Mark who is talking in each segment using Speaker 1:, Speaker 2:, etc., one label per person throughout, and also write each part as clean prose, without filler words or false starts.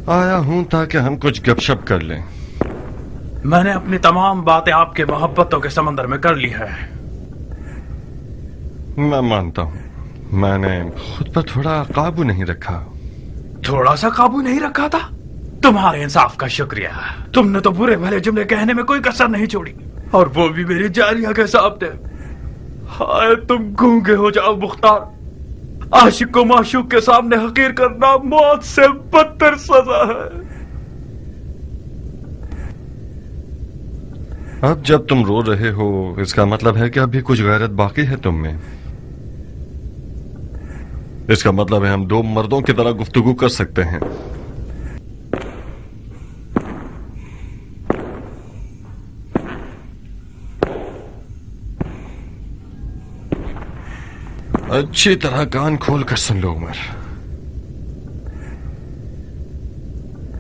Speaker 1: آیا ہوں تاکہ ہم کچھ گپ شپ کر لیں.
Speaker 2: میں نے اپنی تمام باتیں آپ کے محبتوں کے سمندر میں کر لی ہے.
Speaker 1: میں مانتا ہوں میں نے خود پر تھوڑا قابو نہیں رکھا.
Speaker 2: تھوڑا سا قابو نہیں رکھا تھا؟ تمہارے انصاف کا شکریہ. تم نے تو برے بھلے جملے کہنے میں کوئی کسر نہیں چھوڑی، اور وہ بھی میری جاریہ کے سامنے. ہائے تم گونگے ہو جاؤ مختار. عاشق کو معشوق کے سامنے حقیر کرنا موت سے بدتر سزا ہے.
Speaker 1: اب جب تم رو رہے ہو اس کا مطلب ہے کہ ابھی کچھ غیرت باقی ہے تم میں. اس کا مطلب ہے ہم دو مردوں کی طرح گفتگو کر سکتے ہیں. اچھی طرح کان کھول کر سن لو عمر.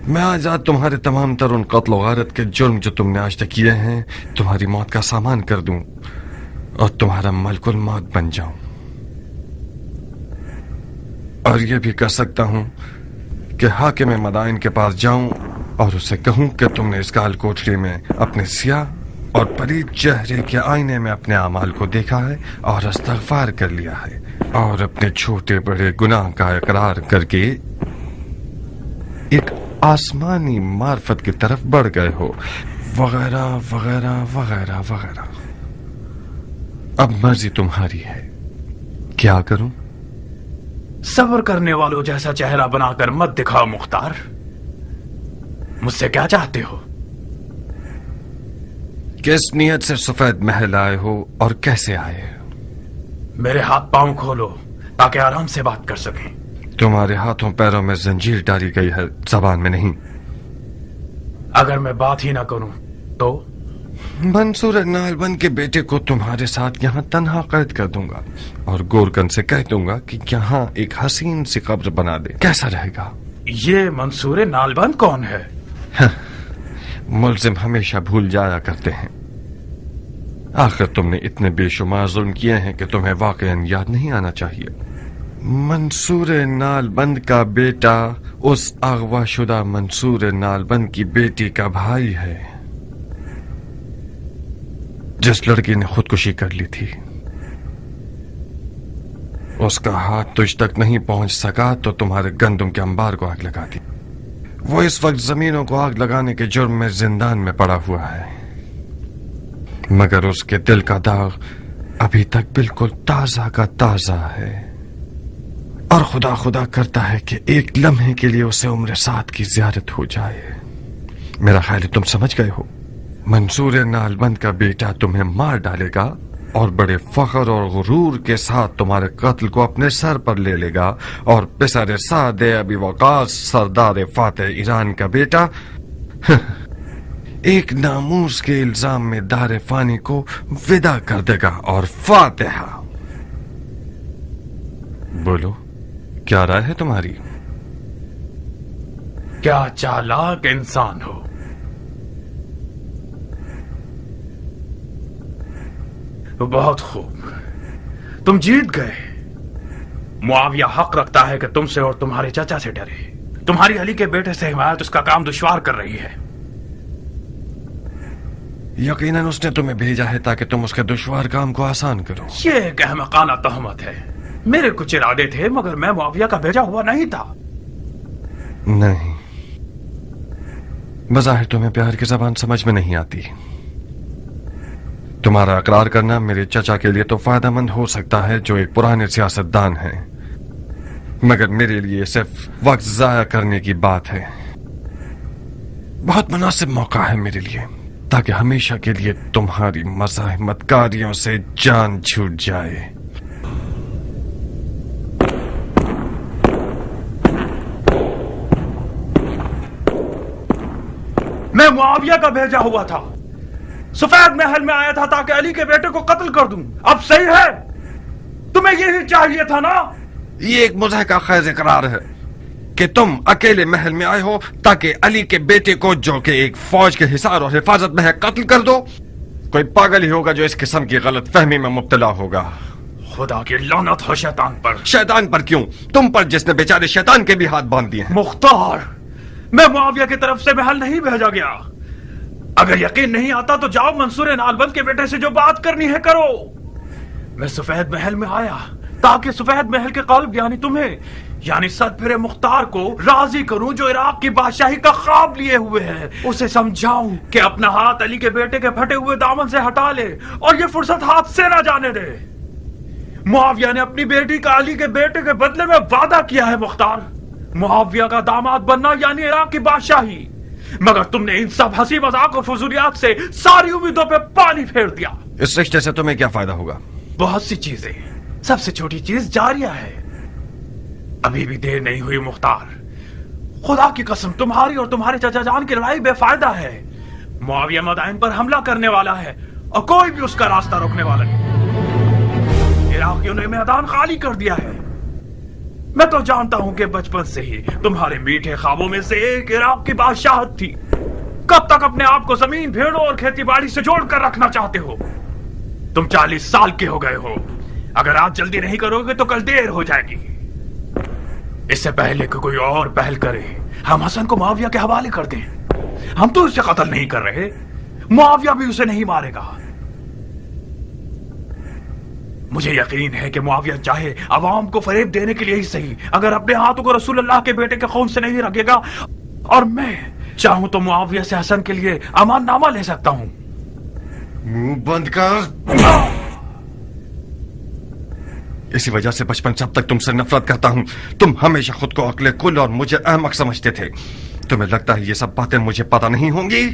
Speaker 1: میں آج تمہارے تمام تر ان قتل و غارت کے جرم جو تم نے آج تک کیے ہیں تمہاری موت کا سامان کر دوں اور تمہارا ملک الموت بن جاؤں. اور یہ بھی کر سکتا ہوں کہ حاکم مدائن کے پاس جاؤں اور اسے کہوں کہ تم نے اس کال کوٹری میں اپنے سیاہ اور پلید چہرے کے آئینے میں اپنے اعمال کو دیکھا ہے اور استغفار کر لیا ہے اور اپنے چھوٹے بڑے گناہ کا اقرار کر کے ایک آسمانی معرفت کی طرف بڑھ گئے ہو، وغیرہ وغیرہ وغیرہ وغیرہ. اب مرضی تمہاری ہے. کیا کروں؟
Speaker 2: صبر کرنے والوں جیسا چہرہ بنا کر مت دکھاؤ مختار. مجھ سے کیا چاہتے ہو؟
Speaker 1: کس نیت سے سفید محل آئے ہو اور کیسے آئے؟
Speaker 2: میرے ہاتھ پاؤں کھولو تاکہ آرام سے بات کر سکیں.
Speaker 1: تمہارے ہاتھوں پیروں میں زنجیر ڈالی گئی ہے، زبان میں نہیں.
Speaker 2: اگر میں بات ہی نہ کروں تو؟
Speaker 1: منصور نالبند کے بیٹے کو تمہارے ساتھ یہاں تنہا قید کر دوں گا اور گورکن سے کہہ دوں گا کہ یہاں ایک حسین سی قبر بنا دے. کیسا رہے گا؟
Speaker 2: یہ منصور نالبند کون ہے؟
Speaker 1: ملزم ہمیشہ بھول جایا کرتے ہیں. آخر تم نے اتنے بے شمار ظلم کیے ہیں کہ تمہیں واقعاً یاد نہیں آنا چاہیے. منصور نالبند کا بیٹا اس اغوا شدہ منصور نالبند کی بیٹی کا بھائی ہے جس لڑکی نے خودکشی کر لی تھی. اس کا ہاتھ تجھ تک نہیں پہنچ سکا تو تمہارے گندم کے انبار کو آگ لگا دی. وہ اس وقت زمینوں کو آگ لگانے کے جرم میں زندان میں پڑا ہوا ہے، مگر اس کے دل کا داغ ابھی تک بالکل تازہ کا تازہ ہے اور خدا خدا کرتا ہے کہ ایک لمحے کے لیے اسے عمر سات کی زیارت ہو جائے. میرا خیال ہے تم سمجھ گئے ہو. منصور نالبند کا بیٹا تمہیں مار ڈالے گا اور بڑے فخر اور غرور کے ساتھ تمہارے قتل کو اپنے سر پر لے لے گا، اور پسر سعد ابی وقاص سردار فاتح ایران کا بیٹا ایک ناموس کے الزام میں دار فانی کو ودا کر دے گا. اور فاتحہ. بولو کیا رائے ہے تمہاری؟
Speaker 2: کیا چالاک انسان ہو. بہت خوب، تم جیت گئے. معاویہ حق رکھتا ہے کہ تم سے اور تمہارے چچا سے ڈرے. تمہاری علی کے بیٹے سے حمایت اس کا کام دشوار کر رہی ہے.
Speaker 1: یقیناً اس نے تمہیں بھیجا ہے تاکہ تم اس کے دشوار کام کو آسان کرو.
Speaker 2: یہ ایک احمقانہ تہمت ہے. میرے کچھ ارادے تھے مگر میں معاویہ کا بھیجا ہوا نہیں تھا.
Speaker 1: نہیں، بظاہر تمہیں پیار کی زبان سمجھ میں نہیں آتی. تمہارا اقرار کرنا میرے چچا کے لیے تو فائدہ مند ہو سکتا ہے جو ایک پرانے سیاست دان ہیں، مگر میرے لیے صرف وقت ضائع کرنے کی بات ہے. بہت مناسب موقع ہے میرے لیے تاکہ ہمیشہ کے لیے تمہاری مزاحمت کاریوں سے جان چھوٹ جائے.
Speaker 2: میں معاویہ کا بھیجا ہوا تھا. سفید محل میں آیا تھا تاکہ علی کے بیٹے کو قتل کر دوں. اب صحیح ہے؟ تمہیں یہی چاہیے تھا نا؟
Speaker 1: یہ ایک مضحکہ خیز اقرار ہے کہ تم اکیلے محل میں آئے ہو تاکہ علی کے بیٹے کو جو کہ ایک فوج کے حصار اور حفاظت میں ہے قتل کر دو. کوئی پاگل ہی ہوگا جو اس قسم کی غلط فہمی میں مبتلا ہوگا.
Speaker 2: خدا کی لعنت ہو شیطان پر.
Speaker 1: شیطان پر کیوں؟ تم پر جس نے بیچارے شیطان کے بھی ہاتھ باندھ دیے ہیں.
Speaker 2: مختار، میں معاویہ کی طرف سے محل نہیں بھیجا گیا. اگر یقین نہیں آتا تو جاؤ منصور نالبند کے بیٹے سے جو بات کرنی ہے کرو. میں سفید محل میں آیا تاکہ سفید محل کے قلب یعنی تمہیں یعنی صد پھرے مختار کو راضی کروں جو عراق کی بادشاہی کا خواب لیے ہوئے ہے. اسے سمجھاؤں کہ اپنا ہاتھ علی کے بیٹے کے پھٹے ہوئے دامن سے ہٹا لے اور یہ فرصت ہاتھ سے نہ جانے دے. معاویہ نے اپنی بیٹی کا علی کے بیٹے کے بدلے میں وعدہ کیا ہے مختار. معاویہ کا داماد بننا یعنی عراق کی بادشاہی. مگر تم نے ان سب ہنسی مذاق اور فضولیات سے ساری امیدوں پہ پانی پھیر دیا.
Speaker 1: اس رشتے سے تمہیں کیا فائدہ ہوگا؟
Speaker 2: بہت سی چیزیں. سب سے چھوٹی چیز جاریہ ہے. ابھی بھی دیر نہیں ہوئی مختار. خدا کی قسم تمہاری اور تمہارے چچا جان کی لڑائی بے فائدہ ہے. معاویہ مدائن پر حملہ کرنے والا ہے اور کوئی بھی اس کا راستہ روکنے والا نہیں. عراقیوں نے میدان خالی کر دیا ہے. میں تو جانتا ہوں کہ بچپن سے ہی تمہارے میٹھے خوابوں میں سے ایک عراق کی بادشاہت تھی. کب تک اپنے آپ کو زمین بھیڑوں اور کھیتی باڑی سے جوڑ کر رکھنا چاہتے ہو؟ تم 40 سال کے ہو گئے ہو. اگر آج جلدی نہیں کرو گے تو کل دیر ہو جائے گی. اس سے پہلے کہ کوئی اور پہل کرے ہم حسن کو معاویہ کے حوالے کر دیں. ہم تو اسے قتل نہیں کر رہے. معاویہ بھی اسے نہیں مارے گا. مجھے یقین ہے کہ معاویہ چاہے عوام کو فریب دینے کے لیے ہی صحیح اگر اپنے ہاتھوں کو رسول اللہ کے بیٹے کے خون سے نہیں رکھے گا. اور میں چاہوں تو معاویہ سے حسن کے لیے امان نامہ لے سکتا ہوں.
Speaker 1: منہ بند کر. اسی وجہ سے بچپن سے اب تک تم سے نفرت کرتا ہوں. تم ہمیشہ خود کو عقل کل اور مجھے احمق سمجھتے تھے. تمہیں لگتا ہے یہ سب باتیں مجھے پتہ نہیں ہوں گی؟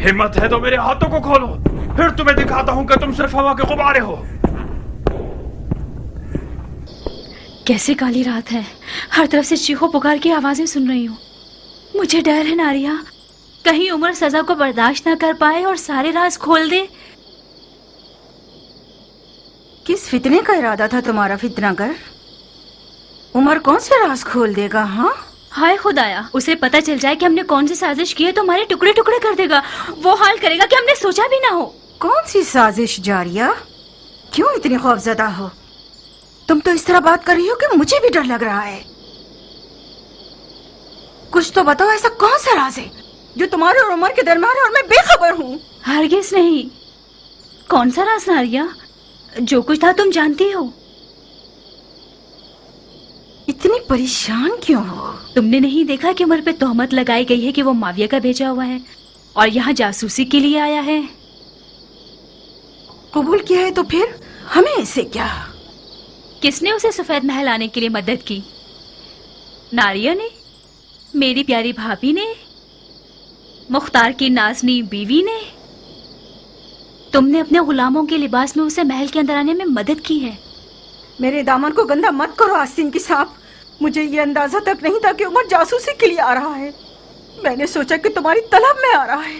Speaker 2: ہمت ہے تو میرے ہاتھوں کو کھولو پھر تمہیں دکھاتا ہوں کہ تم صرف ہوا کے غبارے ہو.
Speaker 3: کیسے کالی رات ہے. ہر طرف سے چیخو پکار کی آوازیں سن رہی ہوں. مجھے ڈر ہے ناریہ کہیں عمر سزا کو برداشت نہ کر پائے اور سارے راز کھول دے.
Speaker 4: کس فتنے کا ارادہ تھا تمہارا فتنہ گر؟ عمر کون سے راز کھول دے گا؟ ہاں
Speaker 3: ہائے خدایا اسے پتہ چل جائے کہ ہم نے کون سی سازش کی ہے تو ہمارے ٹکڑے ٹکڑے کر دے گا. وہ حال کرے گا کہ ہم نے سوچا بھی نہ ہو.
Speaker 4: کون سی سازش جاریہ؟ کیوں اتنی خوفزدہ ہو؟ تم تو اس طرح بات کر رہی ہو کہ مجھے بھی ڈر لگ رہا ہے. کچھ تو بتاؤ ایسا کون سا راز ہے جو تمہارے اور عمر کے درمیان ہے اور میں بے خبر ہوں؟
Speaker 3: ہرگز نہیں. کون سا راز ناریہ؟ جو کچھ تھا تم جانتی ہو.
Speaker 4: اتنی پریشان کیوں ہو؟
Speaker 3: تم نے نہیں دیکھا کہ عمر پہ تہمت لگائی گئی ہے کہ وہ معاویہ کا بھیجا ہوا ہے اور یہاں جاسوسی کے لیے آیا ہے.
Speaker 4: قبول کیا ہے تو پھر ہمیں اسے کیا؟
Speaker 3: کس نے اسے سفید محل آنے کے لیے مدد کی؟ ناریہ نے؟ میری پیاری بھابھی نے؟ مختار کی نازنی بیوی نے؟ تم نے اپنے غلاموں کے لباس میں اسے محل کے اندر آنے میں مدد کی ہے.
Speaker 4: میرے دامن کو گندا مت کرو آستین کی صاحب. مجھے یہ اندازہ تک نہیں تھا کہ عمر جاسوسی کے لیے آ رہا ہے. میں نے سوچا کہ تمہاری طلب میں آ رہا ہے.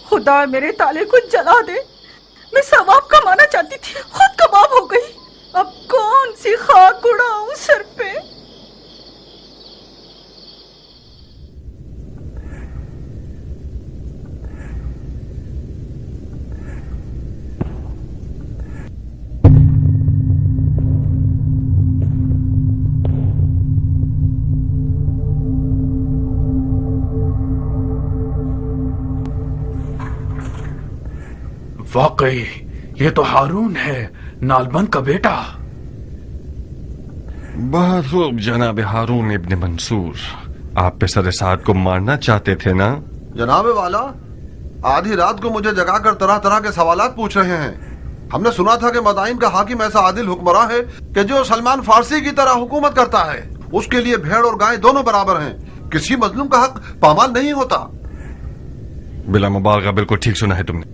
Speaker 4: خدا میرے تالے کو جلا دے. میں ثواب کمانا چاہتی تھی خود کباب ہو گئی. اب کون سی خاک اڑاؤں سر پہ؟
Speaker 2: واقعی یہ تو ہارون ہے نالبند کا بیٹا.
Speaker 1: بہت خوب جناب ہارون ابن منصور. آپ پسر سعد کو مارنا چاہتے تھے نا؟
Speaker 5: جناب والا آدھی رات کو مجھے جگا کر طرح طرح کے سوالات پوچھ رہے ہیں. ہم نے سنا تھا کہ مدائن کا حاکم ایسا عادل حکمراں ہے کہ جو سلمان فارسی کی طرح حکومت کرتا ہے. اس کے لیے بھیڑ اور گائے دونوں برابر ہیں. کسی مظلوم کا حق پامال نہیں ہوتا.
Speaker 1: بلا مبالغہ بالکل ٹھیک سنا ہے تم نے.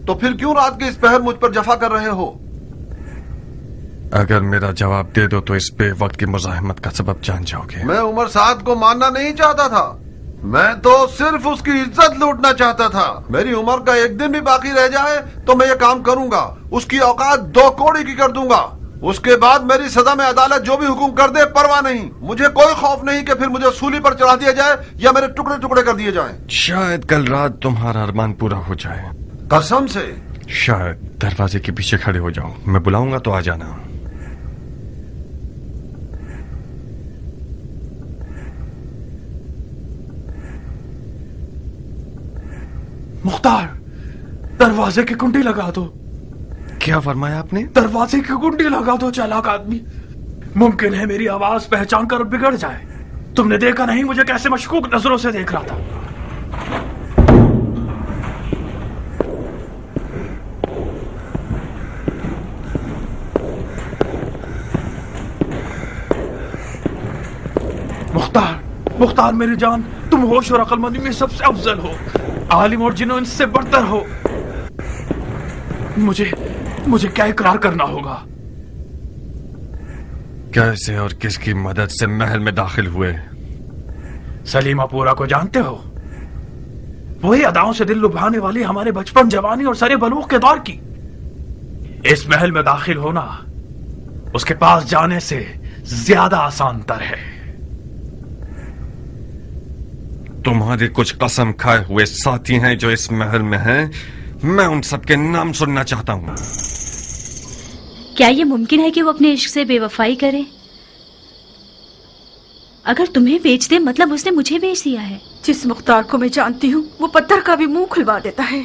Speaker 5: تو پھر کیوں رات کے اس پہر مجھ پر جفا کر رہے ہو؟
Speaker 1: اگر میرا جواب دے دو تو اس بے وقت کی مزاحمت کا سبب جان جاؤ گے.
Speaker 5: میں عمر سعد کو ماننا نہیں چاہتا تھا. میں تو صرف اس کی عزت لوٹنا چاہتا تھا. میری عمر کا ایک دن بھی باقی رہ جائے تو میں یہ کام کروں گا. اس کی اوقات 2 کوڑی کی کر دوں گا. اس کے بعد میری سزا میں عدالت جو بھی حکم کر دے پرواہ نہیں. مجھے کوئی خوف نہیں کہ پھر مجھے سولی پر چڑھا دیا جائے یا میرے ٹکڑے ٹکڑے کر دیے جائیں.
Speaker 1: شاید کل رات تمہارا ارمان پورا ہو جائے.
Speaker 5: قسم سے.
Speaker 1: شاید. دروازے کے پیچھے کھڑے ہو جاؤ. میں بلاؤں گا تو آ جانا.
Speaker 2: मुख्तार, दरवाजे की कुंडी लगा दो।
Speaker 1: क्या फरमाया आपने?
Speaker 2: दरवाजे की कुंडी लगा दो चालाक आदमी। मुमकिन है मेरी आवाज पहचान कर बिगड़ जाए। तुमने देखा नहीं मुझे कैसे मशकूक नजरों से देख रहा था। मुख्तार मेरी जान, तुम होश और अक्लमंदी में सबसे अफजल हो, आलिम और जिन्हों इनसे बढ़तर हो। मुझे क्या इकरार करना होगा?
Speaker 1: कैसे और किसकी मदद से महल में दाखिल हुए?
Speaker 2: सलीमापुरा को जानते हो? वही अदाओं से दिल लुभाने वाली हमारे बचपन, जवानी और सरे बलूग के दौर की। इस महल में दाखिल होना उसके पास जाने से ज्यादा आसान तर है।
Speaker 1: तुम्हारे कुछ कसम खाए हुए साथी हैं जो इस महल में हैं। मैं उन सबके नाम सुनना चाहता हूं।
Speaker 3: क्या ये मुमकिन है कि वो अपने इश्क से बेवफाई करे? अगर तुम्हें बेच दे मतलब उसने मुझे बेच दिया है।
Speaker 4: जिस मुख्तार को मैं जानती हूँ वो पत्थर का भी मुंह खुलवा देता है।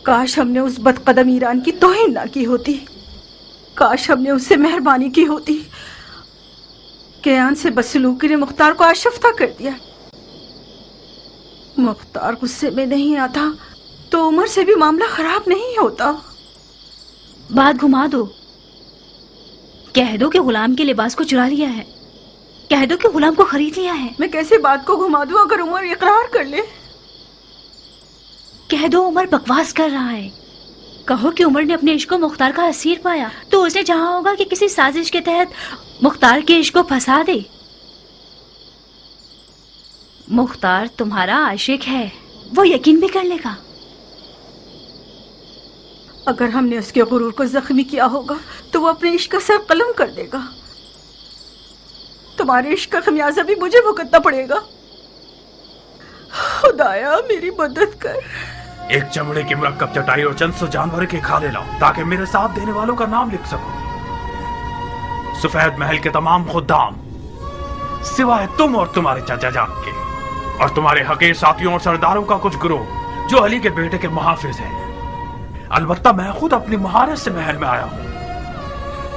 Speaker 4: काश हमने उस बदकदम ईरान की तौहीन ना की होती। काश हमने उससे मेहरबानी की होती। कयान से बदसलूकी ने मुख्तार को आशफ्ता कर दिया। मुख्तार गुस्से में नहीं आता तो उमर से भी मामला खराब नहीं होता।
Speaker 3: बात घुमा दो। कह दो कि गुलाम के लिबास को चुरा लिया है। कह दो कि गुलाम को खरीद लिया है।
Speaker 4: मैं कैसे बात को घुमा दूं अगर उमर इकरार कर ले?
Speaker 3: कह दो उमर बकवास कर रहा है। कहो कि उमर ने अपने इश्क को मुख्तार का असीर पाया तो उसने चाहा होगा कि किसी साजिश के तहत मुख्तार के इश्क को फंसा दे। मुख्तार तुम्हारा आशिक है, वो यकीन भी कर लेगा।
Speaker 4: अगर हमने उसके गुरूर को जख्मी किया होगा तो वो अपने इश्क का सर कलम कर देगा। तुम्हारे इश्क का खमियाजा भी मुझे भुगतना पड़ेगा। खुदाया मेरी मदद कर।
Speaker 2: एक चमड़े की मुरक्कब चटाई और चंद सौ जानवरों के खाले लाओ ताकि मेरे साथ देने वालों का नाम लिख सको। सफेद महल के तमाम खुद्दाम सिवाय तुम और तुम्हारे चाचा जान के, और तुम्हारे हकीर साथियों और सरदारों का कुछ गिरोह जो अली के बेटे के मुहाफिज हैं। अलबत्ता मैं खुद अपनी महारत से महल में आया हूं,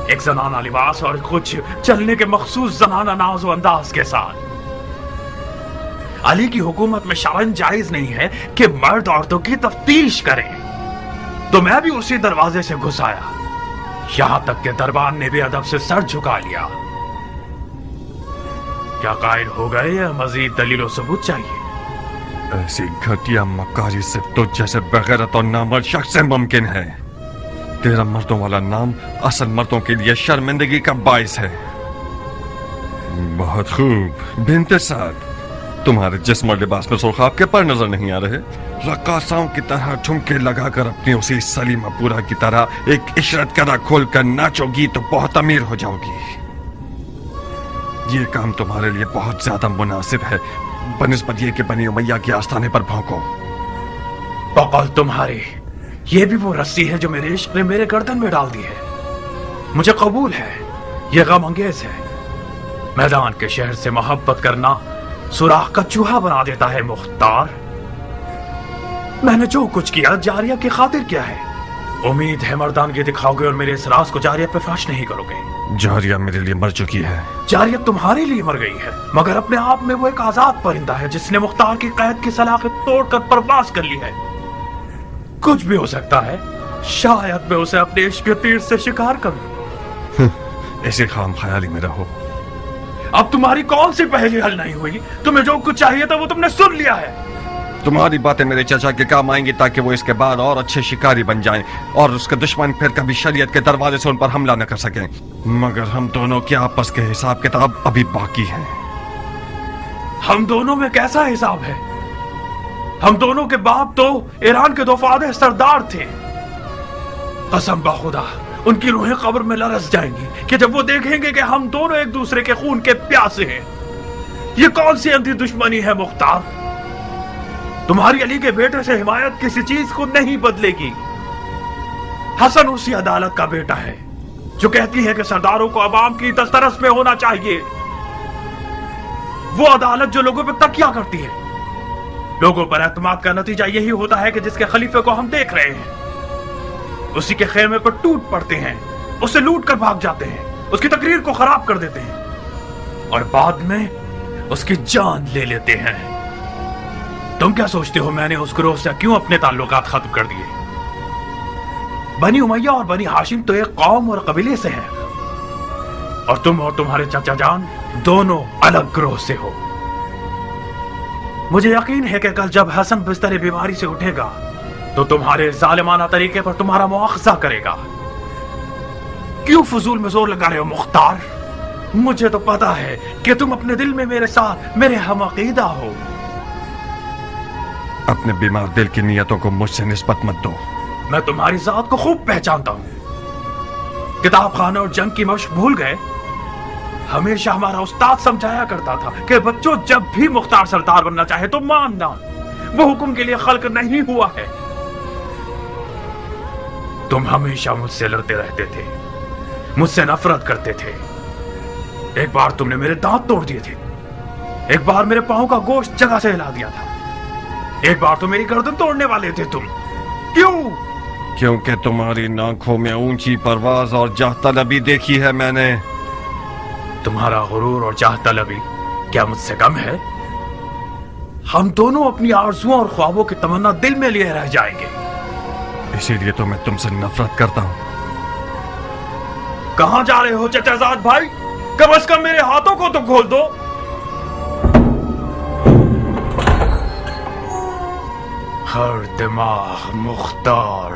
Speaker 2: एक जनाना लिबास और कुछ चलने के मखसूस जनाना नाज व अंदाज के साथ। अली की हुकूमत में शरन जायज नहीं है कि मर्द औरतों की तफ्तीश करें, तो मैं भी उसी दरवाजे से घुस आया। यहां तक कि दरबान ने भी अदब से सर झुका लिया। क्या कायल हो गए या मजीद दलील और सबूत चाहिए?
Speaker 1: ऐसी घटिया मकारी सिर्फ तो जैसे बगैरत और नामर्द शख्स से मुमकिन है। तेरा मर्दों वाला नाम असल मर्दों के लिए शर्मिंदगी का बाइस है। बहुत खूब बिन्ते साद, तुम्हारे जिस्म और लिबास में सुर्ख आपके पर नजर नहीं आ रहे। रक्कासाओं की तरह ठुमके लगाकर अपनी उसी सलीमापुरा की तरह एक इशरत करा खोल कर नाचोगी तो बहुत अमीर हो जाओगी। ये काम तुम्हारे लिए बहुत ज्यादा मुनासिब है बनिस्बत ये कि बनी उमैया के आस्थाने पर भौंको।
Speaker 2: बकौल तुम्हारी, ये भी वो रस्सी है जो मेरे इश्क ने मेरे गर्दन में डाल दी है। मुझे कबूल है, ये गम अंगेज है। मैदान के शहर से मोहब्बत करना सुराख का चूहा बना देता है मुख्तार। मैंने जो कुछ किया जारिया की खातिर किया है। उम्मीद है मर्दानगी दिखाओगे और मेरे इस राज को जारिया पे फाश नहीं करोगे।
Speaker 1: जारिया मेरे लिए मर चुकी है।
Speaker 2: जारिया तुम्हारे लिए मर गई है, मगर अपने आप में वो एक आजाद परिंदा है जिसने मुख्तार की कैद की सलाखत तोड़कर परवाज कर ली है। कुछ भी हो सकता है, शायद मैं उसे अपने इश्क के तीर से शिकार करूं।
Speaker 1: ऐसे खाम ख्याली में रहो।
Speaker 2: अब तुम्हारी कौन सी पहेली हल नहीं हुई? तुम्हें जो कुछ चाहिए था वो तुमने सुन लिया है।
Speaker 1: तुम्हारी बातें मेरे चाचा के काम आएंगी ताकि वो इसके बाद और अच्छे शिकारी बन जाएं और उसके दुश्मन फिर कभी शरीयत के दरवाजे से उन पर हमला न कर सकें। मगर हम दोनों के आपस के हिसाब किताब अभी बाकी है।
Speaker 2: हम दोनों में कैसा हिसाब है? हम दोनों के बाप तो ईरान के दोफादे सरदार थे। कसम बखुदा उनकी रूहें कब्र में लरस जाएंगी कि जब वो देखेंगे कि हम दोनों एक दूसरे के खून के प्यासे हैं। ये कौन सी अंधी दुश्मनी है मुख्तार? तुम्हारी अली के बेटे से हिमायत किसी चीज को नहीं बदलेगी। हसन उसी अदालत का बेटा है जो कहती है कि सरदारों को अवाम की दस्तरस में होना चाहिए। वो अदालत जो लोगों पे तकिया करती है। लोगों पर एतमाद का नतीजा यही होता है कि जिसके खलीफे को हम देख रहे हैं उसी के खेमे पर टूट पड़ते हैं, उसे लूट कर भाग जाते हैं, उसकी तकरीर को खराब कर देते हैं और बाद में उसकी जान ले लेते हैं। तुम क्या सोचते हो मैंने उस ग्रोह से क्यों अपने ताल्लुकात खत्म कर दिए? बनी उमैया और बनी हाशिम तो एक कौम और कबीले से हैं और तुम और तुम्हारे चाचा जान दोनों अलग ग्रोह से हो। मुझे यकीन है कि कल जब हसन बिस्तर बीमारी से उठेगा तो तुम्हारे जालिमाना तरीके पर तुम्हारा मुआखजा करेगा। क्यों फजूल में जोर लगा रहे हो मुख्तार? मुझे तो पता है कि तुम अपने दिल में मेरे साथ मेरे हम अकीदा हो।
Speaker 1: अपने बीमार दिल की नियतों को मुझसे निस्बत मत दो।
Speaker 2: मैं तुम्हारी जात को खूब पहचानता हूं। किताब खाना और जंग की मशक भूल गए? हमेशा हमारा उस्ताद समझाया करता था कि बच्चों जब भी मुख्तार सरदार बनना चाहे तो मानना, वो हुक्म के लिए खल्क नहीं हुआ है। तुम हमेशा मुझसे लड़ते रहते थे, मुझसे नफरत करते थे। एक बार तुमने मेरे दांत तोड़ दिए थे, एक बार मेरे पांव का गोश्त जगह से हिला दिया था, एक बार तो मेरी गर्दन तोड़ने वाले थे तुम। क्यों?
Speaker 1: क्योंकि तुम्हारी आंखों में ऊंची परवाज और जाह तलबी देखी है मैंने।
Speaker 2: तुम्हारा गुरूर और चाह तलबी क्या मुझसे कम है? हम दोनों अपनी आरज़ुओं और ख्वाबों की तमन्ना दिल में लिए रह जाएंगे।
Speaker 1: इसीलिए तो मैं तुमसे नफरत करता हूं।
Speaker 2: कहां जा रहे हो चचाजाद भाई? कम से कम मेरे हाथों को तो खोल दो। हर दिमाग मुख्तार,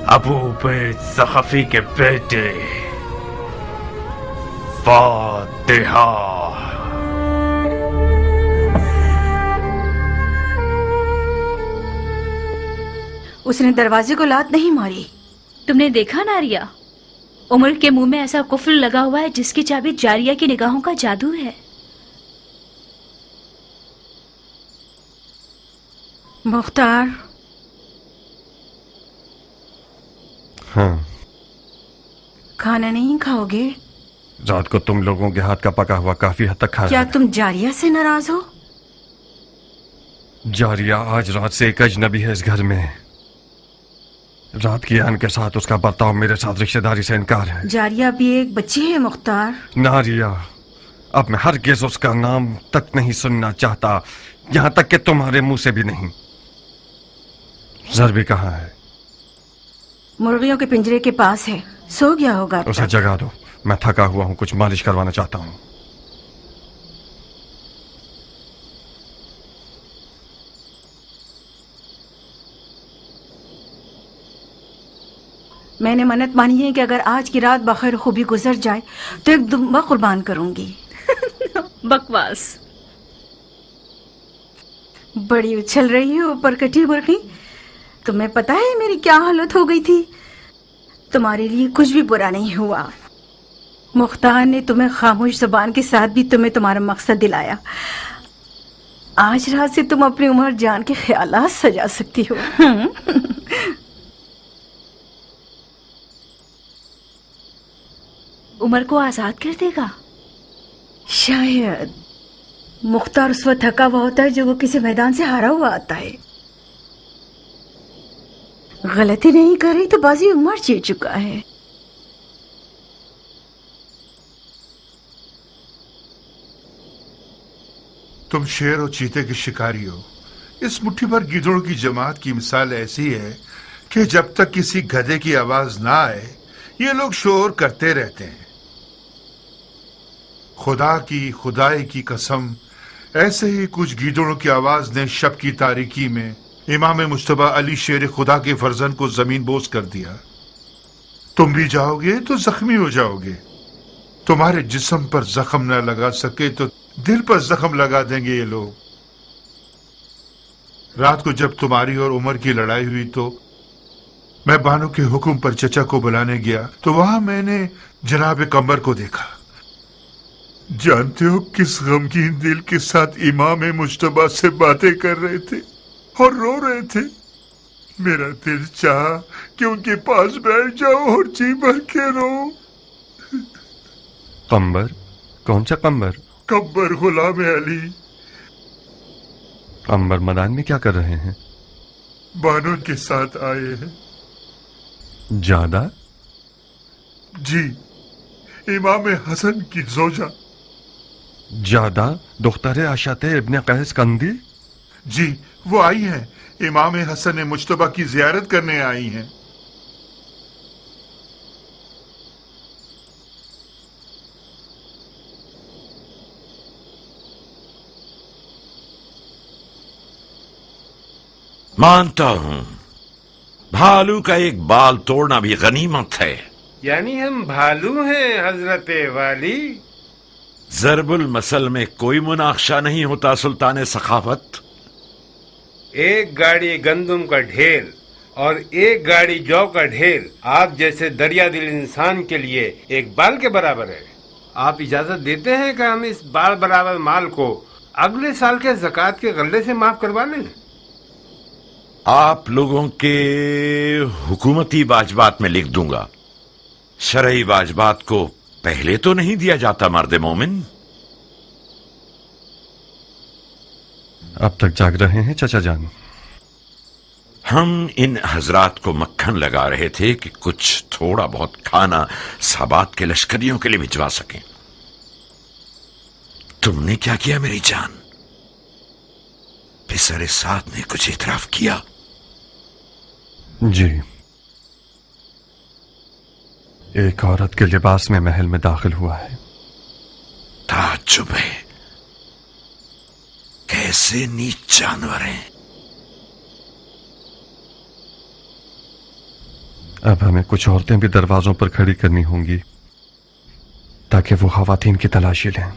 Speaker 2: अबू बैद सखफी के बेटे, फातिहा।
Speaker 4: उसने दरवाजे को लात नहीं मारी।
Speaker 3: तुमने देखा नारिया, उमर के मुंह में ऐसा कुफ्र लगा हुआ है जिसकी चाबी जारिया की निगाहों का जादू है।
Speaker 4: मुख्तार,
Speaker 1: हाँ,
Speaker 4: खाना नहीं खाओगे?
Speaker 1: रात को तुम लोगों के हाथ का पका हुआ काफी हद तक खाया।
Speaker 4: क्या तुम जारिया से नाराज हो?
Speaker 1: जारिया आज रात से एक अजनबी है इस घर में। रात की आन के साथ उसका बर्ताव मेरे साथ रिश्तेदारी से इनकार है।
Speaker 4: जारिया भी एक बच्ची है मुख्तार।
Speaker 1: नारिया, अब मैं हरगिज़ उसका नाम तक नहीं सुनना चाहता, यहां तक कि तुम्हारे मुंह से भी नहीं। ज़रबी कहाँ है?
Speaker 4: मुर्गियों के पिंजरे के पास है, सो गया होगा।
Speaker 1: उसे जगा दो, मैं थका हुआ हूं, कुछ मालिश करवाना चाहता हूं।
Speaker 4: मैंने मन्नत मानी है कि अगर आज की रात बखैर खूबी गुजर जाए तो एक दुम्बा कुर्बान करूंगी।
Speaker 3: बकवास।
Speaker 4: बड़ी उछल रही हो ऊपर कटी मुर्गी। तुम्हें पता है मेरी क्या हालत हो गई थी? तुम्हारे लिए कुछ भी बुरा नहीं हुआ। मुख्तार ने तुम्हें खामोश जुबान के साथ भी तुम्हें तुम्हारा मकसद दिलाया। आज रात से तुम अपनी उम्र जान के ख्यालात सजा सकती हो।
Speaker 3: उमर को आजाद कर देगा?
Speaker 4: शायद। मुख्तार उस वक्त थका हुआ होता है जो वो किसी मैदान से हारा हुआ आता है। गलती नहीं कर रही तो बाजी उमर जीत चुका है।
Speaker 6: तुम शेर और चीते के शिकारी हो। इस मुट्ठी भर गिद्धों की जमात की मिसाल ऐसी है कि जब तक किसी गधे की आवाज ना आए ये लोग शोर करते रहते हैं। खुदा की खुदाई की कसम, ऐसे ही कुछ गीदड़ों की आवाज ने शब की तारीकी में इमाम मुश्तबा अली शेर खुदा के फर्जन को जमीन बोस कर दिया। तुम भी जाओगे तो जख्मी हो जाओगे। तुम्हारे जिस्म पर जख्म न लगा सके तो दिल पर जख्म लगा देंगे ये लोग। रात को जब तुम्हारी और उमर की लड़ाई हुई तो मैं बानो के हुक्म पर चचा को बुलाने गया तो वहां मैंने जनाब कमर को देखा। जानते हो किस गमगीन दिल के साथ इमाम मुश्तबा से बातें कर रहे थे और रो रहे थे। मेरा दिल चाहा कि उनके पास बैठ जाओ और जी भर के रो।
Speaker 1: कम्बर? कौन सा कम्बर?
Speaker 6: कब्बर गुलाम अली।
Speaker 1: अंबर मैदान में क्या कर रहे हैं?
Speaker 6: बानो के साथ आए हैं।
Speaker 1: ज्यादा?
Speaker 6: जी, इमाम हसन की जोजा।
Speaker 1: ज्यादा दुख्तर आशाते इब्ने कैस कंदी?
Speaker 6: जी, वो आई हैं। इमाम हसन मुज्तबा की जियारत करने आई हैं।
Speaker 7: मानता हूं भालू का एक बाल तोड़ना भी गनीमत है।
Speaker 8: यानी हम भालू हैं हजरत वाली?
Speaker 7: जरबुल मसल में कोई मुनाक्शा नहीं होता सुल्तान सखावत।
Speaker 8: एक गाड़ी गंदम का ढेर और एक गाड़ी जौ का ढेर आप जैसे दरिया दिल इंसान के लिए एक बाल के बराबर है। आप इजाजत देते हैं कि हम इस बाल बराबर माल को अगले साल के ज़कात के गल्ले से माफ करवा लें?
Speaker 7: आप लोगों के हुकूमती वाजबात में लिख दूंगा। शरई वाजबात को पहले तो नहीं दिया जाता मर्द मोमिन।
Speaker 1: अब तक जाग रहे हैं चचा जान?
Speaker 7: हम इन हजरात को मक्खन लगा रहे थे कि कुछ थोड़ा बहुत खाना साबात के लश्करियों के लिए भिजवा सकें। तुमने क्या किया मेरी जान? पिसरे साथ ने कुछ इतराफ किया?
Speaker 1: जी, एक औरत के लिबास में महल में दाखिल हुआ है।
Speaker 7: ताज्जुब है, कैसे नीच जानवर हैं।
Speaker 1: अब हमें कुछ औरतें भी दरवाजों पर खड़ी करनी होंगी ताकि वो खवातीन की तलाशी लें।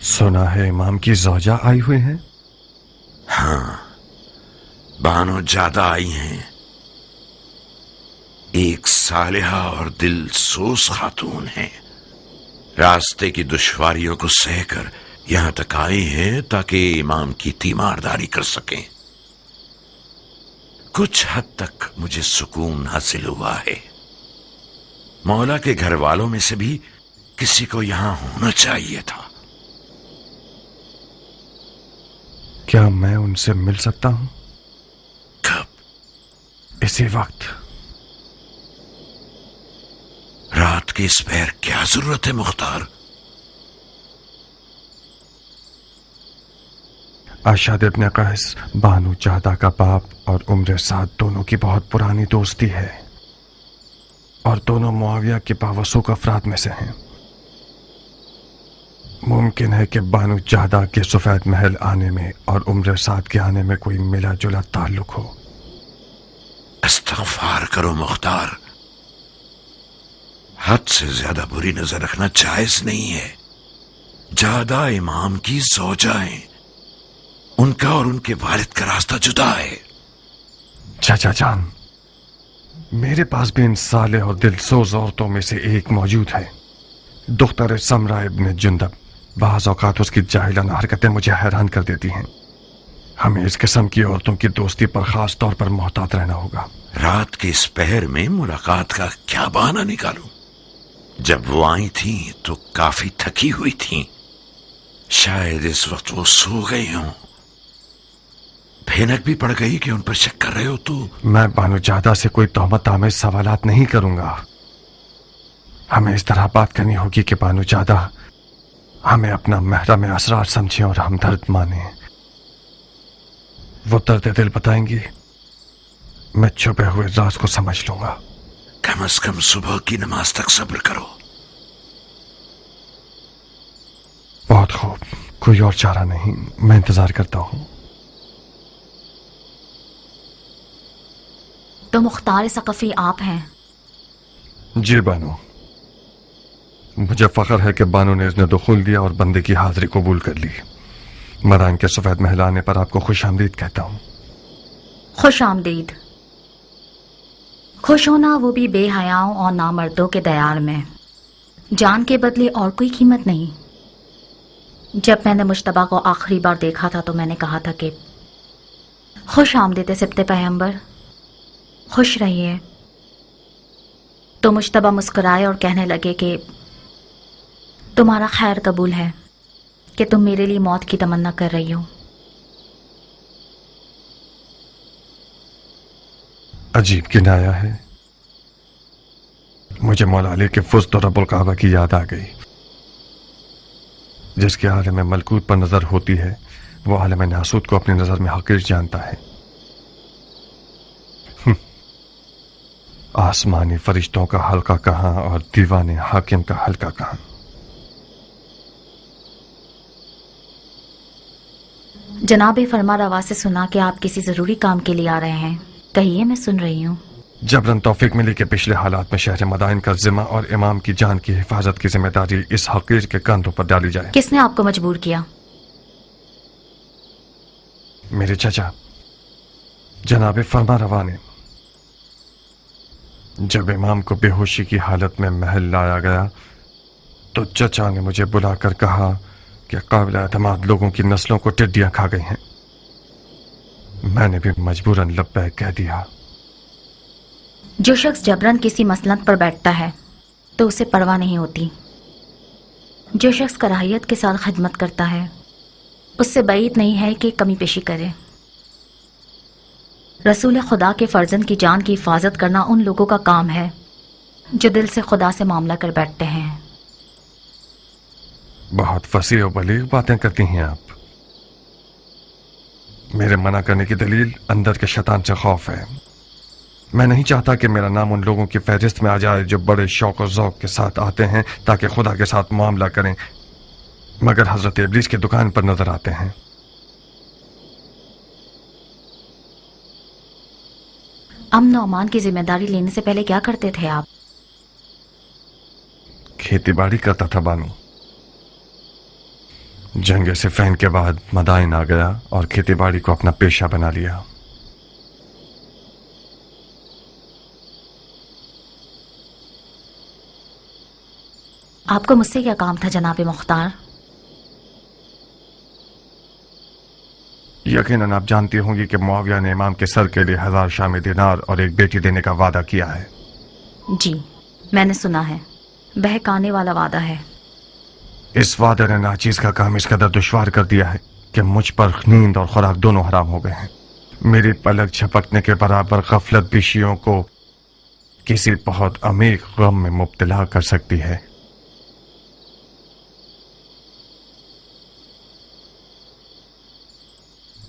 Speaker 1: सुना है इमाम की ज़ौजा आई हुई हैं?
Speaker 7: हाँ, बानो ज्यादा आई हैं। एक सालिहा और दिल सोस खातून है। रास्ते की दुश्वारियों को सहकर यहां तक आई हैं ताकि इमाम की तीमारदारी कर सकें। कुछ हद तक मुझे सुकून हासिल हुआ है। मौला के घर वालों में से भी किसी को यहां होना चाहिए था।
Speaker 1: क्या मैं उनसे मिल सकता हूं?
Speaker 7: कब?
Speaker 1: इसी वक्त।
Speaker 7: रात के इस पैर क्या जरूरत है मुख्तार?
Speaker 1: आशाद इब्ने कैस बानू चाहदा का बाप और उम्र साद दोनों की बहुत पुरानी दोस्ती है और दोनों मुआविया के बावसूक अफराद में से हैं। मुमकिन है कि बानू चाहदा के सफेद महल आने में और उम्र साद के आने में कोई मिला जुला ताल्लुक हो।
Speaker 7: इस्तग़फ़ार करो मुख्तार, हद से ज्यादा बुरी नजर रखना जायज नहीं है। ज्यादा इमाम की ज़ौजाएं, उनका और उनके वालिद का रास्ता जुदा है।
Speaker 1: चाचा जान, मेरे पास भी इन साले और दिलसोज औरतों में से एक मौजूद है। दुख्तर समरा इब्ने जुंदब। बाज़ औक़ात उसकी जाहिलाना हरकतें मुझे हैरान कर देती हैं। हमें इस किस्म की औरतों की दोस्ती पर खास तौर पर मोहतात रहना होगा।
Speaker 7: रात के इस पहर में मुलाकात का क्या बहाना निकालूं? जब वो आई थी तो काफी थकी हुई थी। शायद इस वक्त वो सो गई हों। भैनक भी पड़ गई कि उन पर शक कर रहे हो तो?
Speaker 1: मैं बानू जादा से कोई तोहमत आमेज सवालात नहीं करूंगा। हमें इस तरह बात करनी होगी कि बानू जादा हमें अपना महरम असरार समझे और हमदर्द माने। वो दर्द दिल बताएंगी, मैं छुपे हुए राज को समझ लूंगा।
Speaker 7: कम से कम सुबह की नमाज तक सब्र करो।
Speaker 1: बहुत खूब, कोई और चारा नहीं, मैं इंतजार करता हूं।
Speaker 9: तो मुख्तार सकफी आप हैं?
Speaker 1: जी बानू, मुझे फख्र है कि बानू ने इसने दुखुल दिया और बंदे की हाजिरी कबूल कर ली। मरान के सफेद महल आने पर आपको खुश आमदीद कहता हूं।
Speaker 9: खुश आमदीद। खुश होना वो भी बेहयाओं और नामर्दों के दयाल में। जान के बदले और कोई कीमत नहीं। जब मैंने मुश्तबा को आखिरी बार देखा था तो मैंने कहा था कि खुश आमदीद सिब्ते पैगंबर, खुश रहिए। तो मुश्तबा मुस्कुराए और कहने लगे कि तुम्हारा खैर कबूल है। कि तुम मेरे लिए मौत की तमन्ना कर रही हो।
Speaker 1: अजीब किनाया है। मुझे मौला अली के फुस्त और रब्बुल काबा की याद आ गई, जिसके आलम मलकूत पर नजर होती है वो आलम नासूत को अपनी नजर में हकीर जानता है। आसमानी फरिश्तों का हल्का कहां और दीवाने हाकिम का हल्का कहां।
Speaker 9: जनाब फरमा रवा से सुना कि आप किसी जरूरी काम के लिए आ रहे हैं। कहिए, मैं सुन रही हूँ।
Speaker 1: जबरन तौफीक मिली कि पिछले हालात में शहर मदाइन का जिम्मा और इमाम की जान की हिफाजत की जिम्मेदारी इस हकीर के कंधों पर डाली जाए।
Speaker 9: किसने आपको मजबूर किया?
Speaker 1: मेरे चचा जनाब फरमा रवा ने। जब इमाम को बेहोशी की हालत में महल लाया गया तो चचा ने मुझे बुलाकर कहा कि काबिल एतमाद लोगों की नस्लों को टिड्डियां खा गई हैं। मैंने भी मजबूरन लब्बैक कह दिया।
Speaker 9: जो शख्स जबरन किसी मसनद पर बैठता है तो उसे परवाह नहीं होती। जो शख्स कराहियत के साथ खिदमत करता है उससे बैद नहीं है कि कमी पेशी करे। रसूल खुदा के फर्जंद की जान की हिफाजत करना उन लोगों का काम है जो दिल से खुदा से मामला कर बैठते हैं।
Speaker 1: बहुत फसीह और बलीग बातें करती हैं आप। मेरे मना करने की दलील अंदर के शैतान से खौफ है। मैं नहीं चाहता कि मेरा नाम उन लोगों की फहरिस्त में आ जाए जो बड़े शौक और ज़ौक के साथ आते हैं ताकि खुदा के साथ मामला करें, मगर हजरत इब्लीस की दुकान पर नजर आते हैं।
Speaker 9: अमन और अमान की जिम्मेदारी लेने से पहले क्या करते थे आप?
Speaker 1: खेती बाड़ी करता था बानू। जंग सिफैन के बाद मदाइन आ गया और खेती बाड़ी को अपना पेशा बना लिया।
Speaker 9: आपको मुझसे क्या काम था जनाब मुख्तार?
Speaker 1: यकीनन आप जानती होंगी कि मुआविया ने इमाम के सर के लिए 1000 शामी दिनार और एक बेटी देने का वादा किया है।
Speaker 9: जी, मैंने सुना है। बहकाने वाला वादा है।
Speaker 1: इस वादे ने नाचीज का काम इस कदर दुश्वार कर दिया है कि मुझ पर नींद और खुराक दोनों हराम हो गए हैं। मेरी पलक झपकने के बराबर गफलत भी शियों को किसी बहुत अमीर गम में मुब्तला कर सकती है।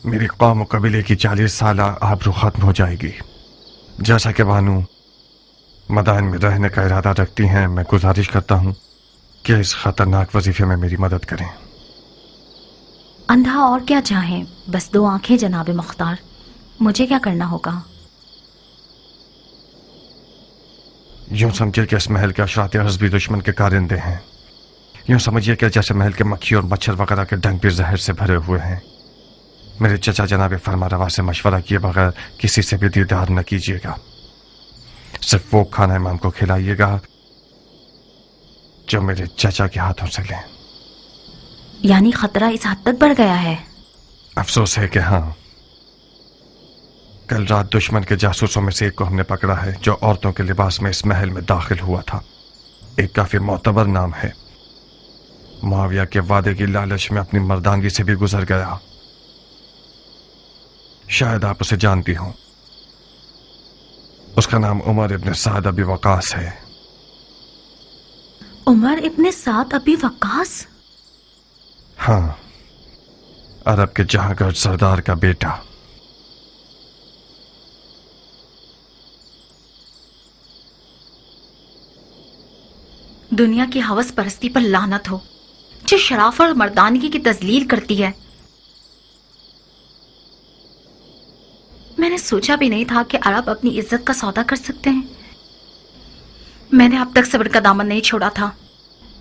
Speaker 1: मेरी कौम और कबीले की 40 साल आबरू खत्म हो जाएगी। जैसा कि बानू मदाइन में रहने का इरादा रखती हैं, मैं गुजारिश करता हूं कि इस खतरनाक वजीफे में मेरी मदद करें।
Speaker 9: अंधा और क्या चाहें, बस 2 आंखें जनाब मुख्तार। मुझे क्या करना होगा?
Speaker 1: यूं समझिए कि इस महल के अशरात हस्बी दुश्मन के कारिंदे हैं। यूं समझिए कि जैसे महल के मक्खी और मच्छर वगैरह के डंक भी जहर से भरे हुए हैं। मेरे चचा जनाब फरमा रवा से मशवरा किए बगैर किसी से भी दीदार न कीजिएगा। सिर्फ वो खाना इमाम को खिलाइएगा जो मेरे चचा के हाथों से लें।
Speaker 9: यानी खतरा इस हद तक बढ़ गया है?
Speaker 1: अफसोस है कि हाँ। कल रात दुश्मन के जासूसों में से एक को हमने पकड़ा है जो औरतों के लिबास में इस महल में दाखिल हुआ था। एक काफी मोतबर नाम है। मुआविया के वादे की लालच में अपनी मर्दानगी से भी गुजर गया। शायद आप उसे जानती हो। उसका नाम उमर इब्न साद अबी वकास है।
Speaker 9: उमर इब्न साद अबी वकास?
Speaker 1: हाँ, अरब के जहांगीर सरदार का बेटा।
Speaker 9: दुनिया की हवस परस्ती पर लानत हो जो शराफत और मर्दानगी की तजलील करती है। मैंने सोचा भी नहीं था कि अरब अपनी इज्जत का सौदा कर सकते हैं। मैंने अब तक सब्र का दामन नहीं छोड़ा था,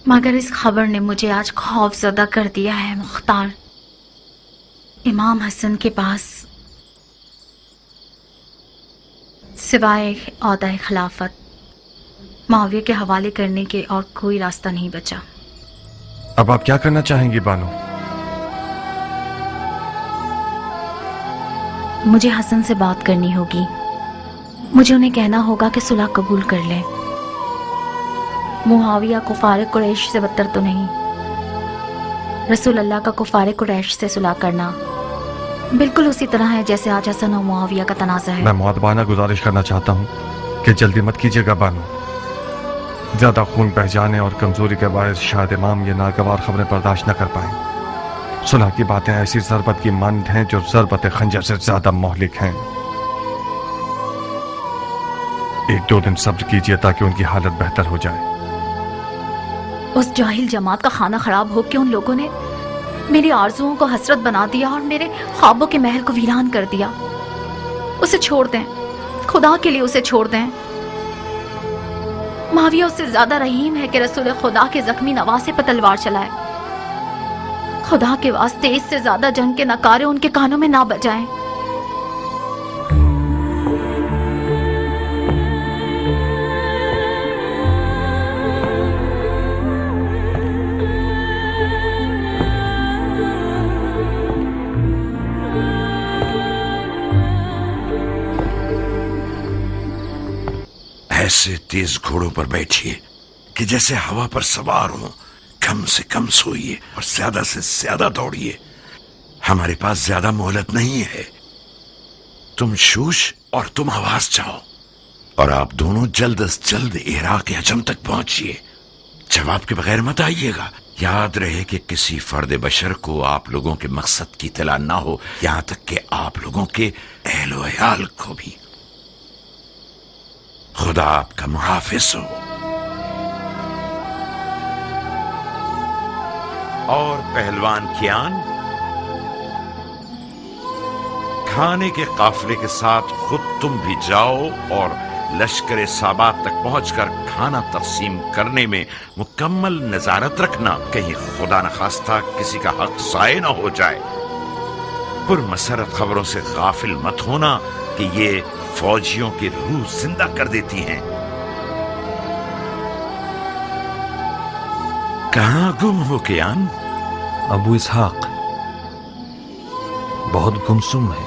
Speaker 9: मगर इस खबर ने मुझे आज खौफजदा कर दिया है। मुख्तार, इमाम हसन के पास सिवाय औहदा खिलाफत मुआविया के हवाले करने के और कोई रास्ता नहीं बचा।
Speaker 1: अब आप क्या करना चाहेंगी बानो?
Speaker 9: मुझे हसन से बात करनी होगी। मुझे उन्हें कहना होगा कि सुलह कबूल कर ले। मुआविया को फारिक कुरैश से बदतर तो नहीं। रसूल अल्लाह का कुफारे कुरैश से सुलह करना बिल्कुल उसी तरह है जैसे आज हसन और मुआविया का तनाज़ा है।
Speaker 1: मैं मुअद्दबाना गुजारिश करना चाहता हूँ कि जल्दी मत कीजिएगा बानो। ज्यादा खून बह जाने और कमजोरी के बायस शायद इमाम ये नागवार खबरें बर्दाश्त न कर पाए। सुलह की बातें ऐसी ज़रबत की मानद हैं जो ज़रबत खंजर से ज्यादा मोहलिक हैं। 1-2 दिन सब्र कीजिए ताकि उनकी हालत बेहतर हो जाए।
Speaker 9: उस जाहिल जमात का खाना खराब हो के उन लोगों ने मेरी आरज़ुओं को हसरत बना दिया और मेरे ख्वाबों के महल को वीरान कर दिया। उसे छोड़ दें, खुदा के लिए उसे छोड़ दें। मुआविया उससे ज्यादा रहीम है कि रसूल खुदा के जख्मी नवासे पर तलवार चलाए। खुदा के वास्ते इससे ज्यादा जंग के नकारे उनके कानों में ना बजाएं।
Speaker 7: ऐसे तेज घोड़ों पर बैठिए कि जैसे हवा पर सवार हो। कम से कम सोइए और ज्यादा से ज्यादा दौड़िए। हमारे पास ज्यादा मोहलत नहीं है। तुम शूश और तुम हवास जाओ और आप दोनों जल्द से जल्द इराक हजम तक पहुंचिए। जवाब के बगैर मत आइएगा। याद रहे कि किसी फर्द बशर को आप लोगों के मकसद की इत्तला ना हो, यहां तक कि आप लोगों के अहलो अयाल को भी। खुदा आपका मुहाफिज हो। और पहलवान कियान, खाने के काफिले के साथ खुद तुम भी जाओ और लश्कर साबात तक पहुंचकर खाना तकसीम करने में मुकम्मल नजारत रखना, कहीं खुदा न खास्ता किसी का हक ज़ाय न हो जाए। पुरमसरत खबरों से गाफिल मत होना कि ये फौजियों की रूह जिंदा कर देती हैं। कहां गुम हो कियान?
Speaker 10: अबू इसहाक बहुत गुमसुम है।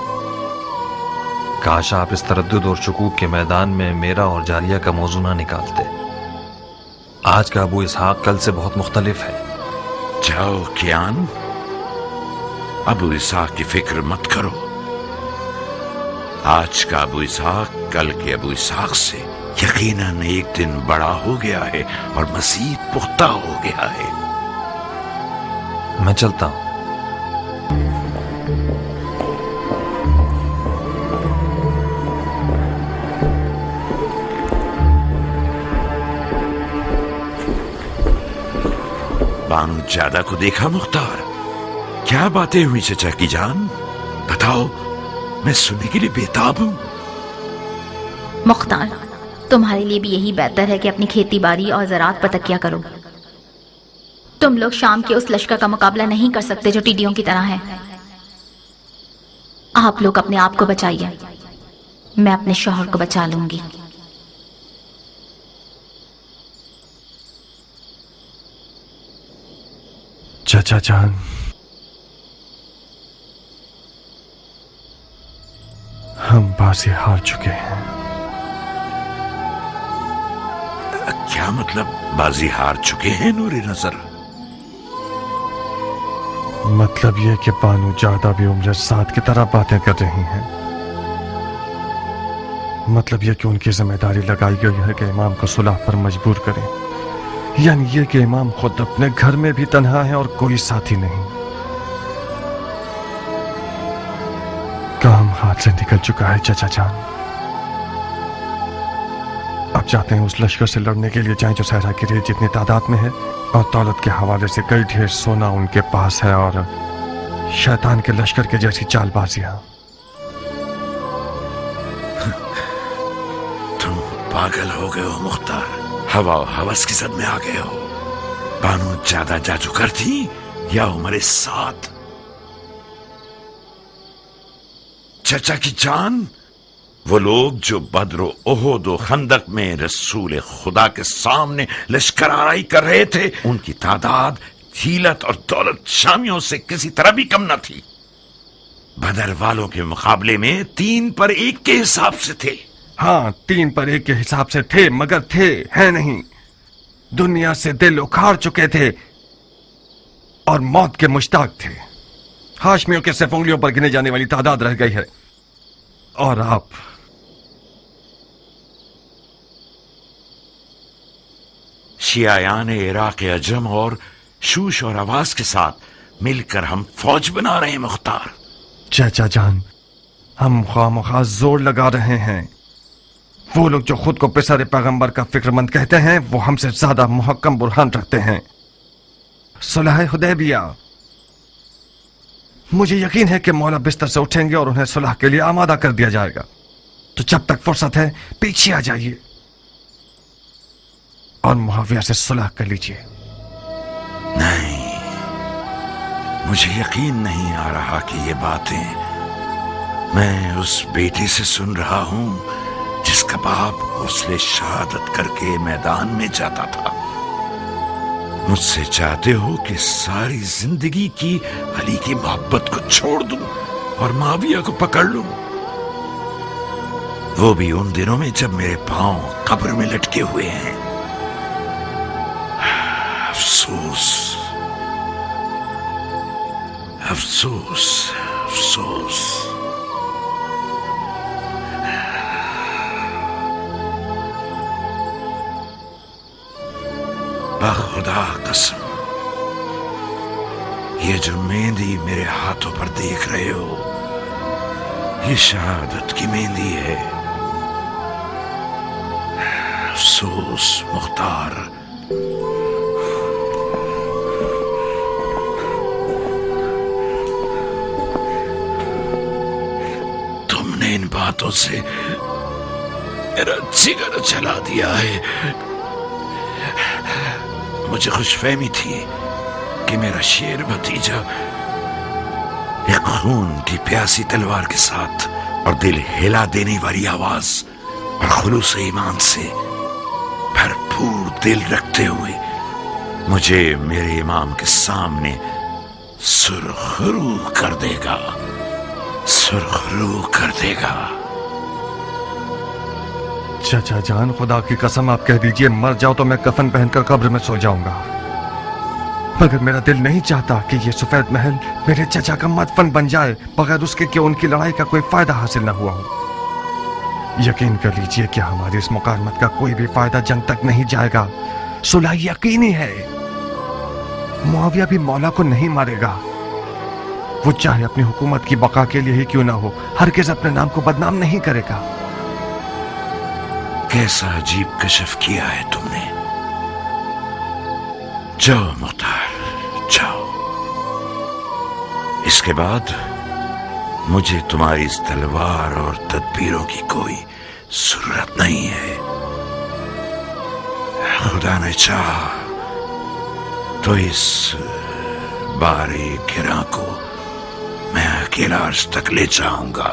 Speaker 10: काश आप इस तरद्दुद और शुकूक के मैदान में मेरा और जारिया का मौजू ना निकालते। आज का अबू इसहाक कल से बहुत मुख्तलिफ है।
Speaker 7: जाओ कियान, अबू इसहाक की फिक्र मत करो। आज का अबू इसहाक कल के अबू इसहाक से यकीनन एक दिन बड़ा हो गया है और मज़ीद पुख्ता हो गया है।
Speaker 10: मैं चलता हूं।
Speaker 7: बानू ज्यादा को देखा मुख्तार? क्या बातें हुई चचा की जान? बताओ, मैं सुनने के लिए बेताब हूं।
Speaker 9: मुख्तार, तुम्हारे लिए भी यही बेहतर है कि अपनी खेती बाड़ी और ज़राअत पर तकिया करो। तुम लोग शाम के उस लश्कर का मुकाबला नहीं कर सकते जो टिड्डियों की तरह है। आप लोग अपने आप को बचाइए, मैं अपने शौहर को बचा लूंगी।
Speaker 1: चाचा जान, हम बाजी हार चुके हैं।
Speaker 7: क्या मतलब बाजी हार चुके हैं नूरे नजर?
Speaker 1: मतलब ये कि बानू ज्यादा भी उम्र साथ की तरह बातें कर रही हैं। मतलब ये कि उनकी जिम्मेदारी लगाई गई है कि इमाम को सुलह पर मजबूर करें। यानी ये कि इमाम खुद अपने घर में भी तन्हा है और कोई साथी नहीं। काम हाथ से निकल चुका है चाचा जान। अब जाते हैं उस लश्कर से लड़ने के लिए, जाएं जो सहरा की रेत जितनी तादाद में है और दौलत के हवाले से कई ढेर सोना उनके पास है और शैतान के लश्कर के जैसी चालबाजियां।
Speaker 7: तुम पागल हो गए हो मुख्तार, हवा और हवस की जद में आ गए हो। बानू ज्यादा जादूगर थी या उम्र साथ? चचा की जान, वो लोग जो बद्र ओहद और खंदक में रसूल खुदा के सामने लश्कर आराई कर रहे थे, उनकी तादाद हिलत और दौलत शामियों से किसी तरह भी कम न थी। बदर वालों के मुकाबले में 3 पर 1 के हिसाब से थे।
Speaker 1: हाँ, 3 पर 1 के हिसाब से थे, मगर थे है नहीं। दुनिया से दिल उखाड़ चुके थे और मौत के मुश्ताक थे। हाशमियों के सिर्फ उंगलियों पर गिने जाने वाली तादाद रह गई है, और आप
Speaker 7: शियायान इराक अजम और शूश और आवाज के साथ मिलकर हम फौज बना रहे हैं मुख्तार।
Speaker 1: चाचा जान, हम खामखा जोर लगा रहे हैं। वो लोग जो खुद को पिसरे पैगंबर का फिक्रमंद कहते हैं, वो हमसे ज्यादा मुहक्कम बुरहान रखते हैं। सुलह हुदैबिया, मुझे यकीन है कि मौला बिस्तर से उठेंगे और उन्हें सुलह के लिए आमादा कर दिया जाएगा। तो जब तक फुर्सत है पीछे आ जाइए और मुआविया से सुलह कर लीजिए।
Speaker 7: नहीं, मुझे यकीन नहीं आ रहा कि ये बातें मैं उस बेटे से सुन रहा हूं जिसका बाप गौसले शहादत करके मैदान में जाता था। मुझसे चाहते हो कि सारी जिंदगी की अली की मोहब्बत को छोड़ दूं और माविया को पकड़ लूं, वो भी उन दिनों में जब मेरे पांव कब्र में लटके हुए हैं। अफसोस, अफसोस, अफसोस। खुदा कसम, ये जो मेहंदी मेरे हाथों पर देख रहे हो, ये शहादत की मेहंदी है। अफसोस मुख्तार, तुमने इन बातों से मेरा जिगर जला दिया है। मुझे खुशफहमी थी कि मेरा शेर भतीजा एक खून की प्यासी तलवार के साथ और दिल हिला देने वाली आवाज और खुलूस ईमान से भरपूर दिल रखते हुए मुझे मेरे इमाम के सामने सुरखरू कर देगा, सुरखरू कर देगा।
Speaker 1: चाचा जान, खुदा की कसम आप कह दीजिए मर जाओ तो मैं कफन पहनकर कब्र में सो जाऊंगा, मगर मेरा दिल नहीं चाहता कि ये सफेद महल मेरे चाचा का मदफन बन जाए बगैर उसके कि उनकी लड़ाई का कोई फायदा हासिल न हुआ हो। यकीन कर लीजिए कि हमारी इस मुकालमत का कोई भी फायदा जंग तक नहीं जाएगा। सुलह यकीनी है। मुआविया भी मौला को नहीं मारेगा। वो चाहे अपनी हुकूमत की बका के लिए ही क्यों ना हो, हरगिज़ अपने नाम को बदनाम नहीं करेगा।
Speaker 7: कैसा अजीब कशफ किया है तुमने। जाओ मुख्तार, जाओ। इसके बाद मुझे तुम्हारी इस तलवार और तदबीरों की कोई जरूरत नहीं है। खुदा ने चाहा तो इस बारे गिरा को मैं अकेला अर्श तक ले जाऊंगा।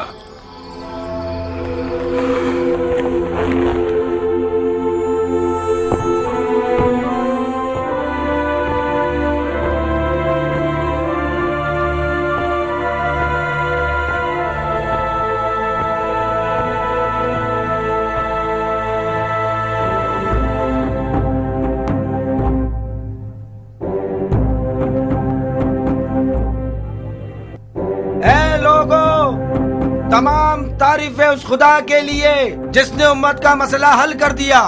Speaker 11: तमाम तारीफें उस खुदा के लिए जिसने उम्मत का मसला हल कर दिया।